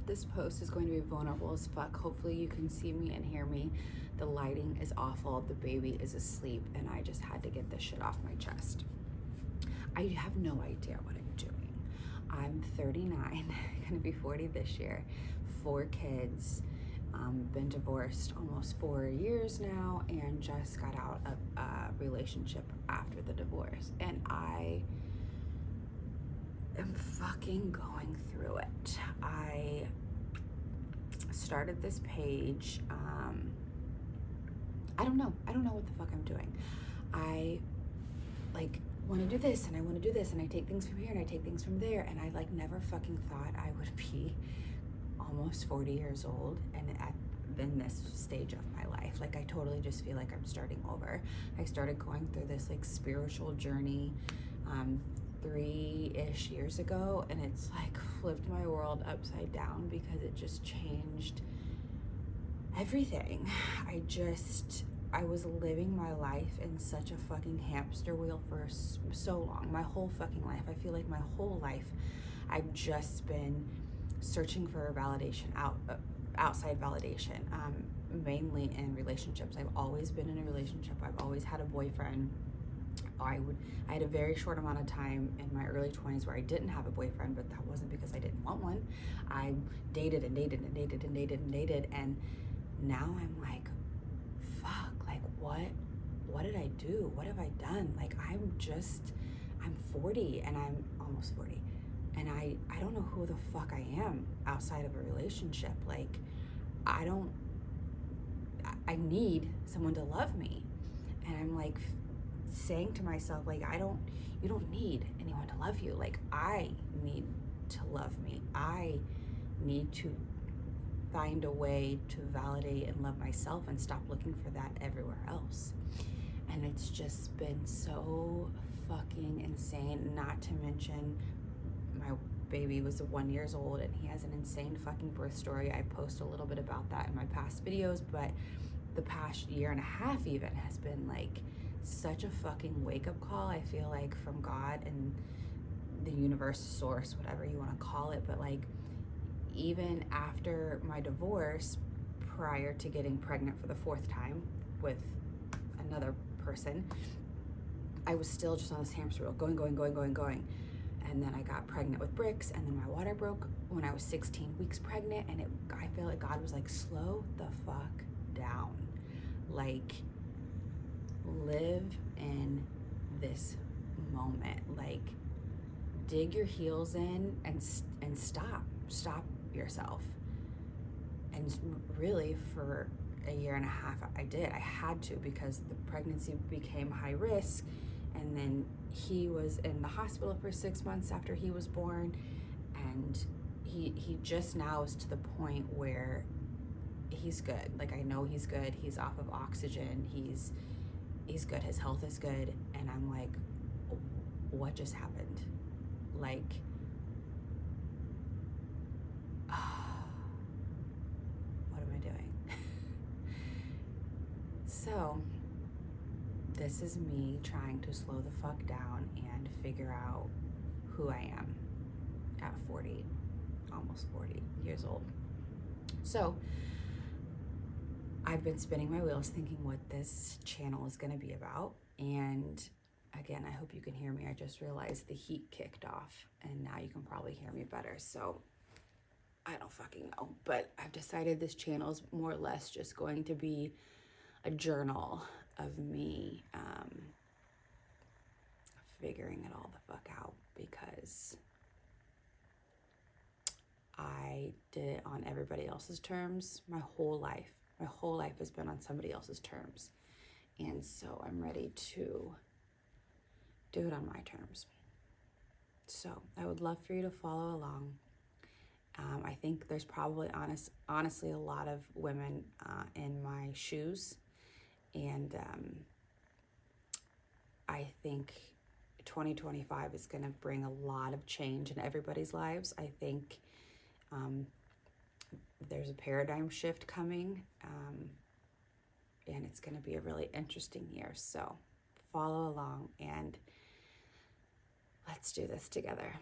This post is going to be vulnerable as fuck. Hopefully you can see me and hear me. The lighting is awful, the baby is asleep, and I just had to get this shit off my chest. I have no idea what I'm doing. I'm 39, gonna be 40 this year, 4 kids, been divorced almost 4 years now, and just got out of a relationship after the divorce. And I am fucking going through it. I started this page. I don't know what the fuck I'm doing. I like want to do this and I want to do this, and I take things from here and I take things from there, and I like never fucking thought I would be almost 40 years old and in this stage of my life. Like, I totally just feel like I'm starting over. I started going through this like spiritual journey 3-ish years ago, and it's like flipped my world upside down because it just changed everything. I was living my life in such a fucking hamster wheel for so long, my whole fucking life. I feel like my whole life I've just been searching for validation, outside validation, mainly in relationships. I've always been in a relationship. I've always had a boyfriend. I had a very short amount of time in my early 20s where I didn't have a boyfriend, but that wasn't because I didn't want one. I dated and dated and dated and dated and dated, and now I'm like, fuck, like what did I do? What have I done? Like, I'm 40 and I'm almost 40, and I don't know who the fuck I am outside of a relationship. Like, I need someone to love me, and I'm like saying to myself, like, you don't need anyone to love you. Like, I need to love me. I need to find a way to validate and love myself and stop looking for that everywhere else. And it's just been so fucking insane. Not to mention, my baby was 1 year old and he has an insane fucking birth story. I post a little bit about that in my past videos, but the past year and a half even has been like such a fucking wake-up call, I feel like, from God and the universe, source, whatever you want to call it. But like, even after my divorce, prior to getting pregnant for the 4th time with another person, I was still just on this hamster wheel, going. And then I got pregnant with Bricks, and then my water broke when I was 16 weeks pregnant, and I feel like God was like, slow the fuck down. Like, live in this moment. Like, dig your heels in and stop yourself. And really, for a year and a half, I had to, because the pregnancy became high risk, and then he was in the hospital for 6 months after he was born, and he just now is to the point where he's good. Like, I know he's good. He's off of oxygen. He's good. His health is good. And I'm like, what just happened? Like, what am I doing? So this is me trying to slow the fuck down and figure out who I am at 40, almost 40 years old. So I've been spinning my wheels thinking what this channel is going to be about. And again, I hope you can hear me. I just realized the heat kicked off, and now you can probably hear me better. So I don't fucking know, but I've decided this channel is more or less just going to be a journal of me figuring it all the fuck out, because I did it on everybody else's terms my whole life. My whole life has been on somebody else's terms. And so I'm ready to do it on my terms. So I would love for you to follow along. I think there's probably honestly a lot of women in my shoes. And I think 2025 is going to bring a lot of change in everybody's lives. I think there's a paradigm shift coming, and it's going to be a really interesting year. So follow along and let's do this together.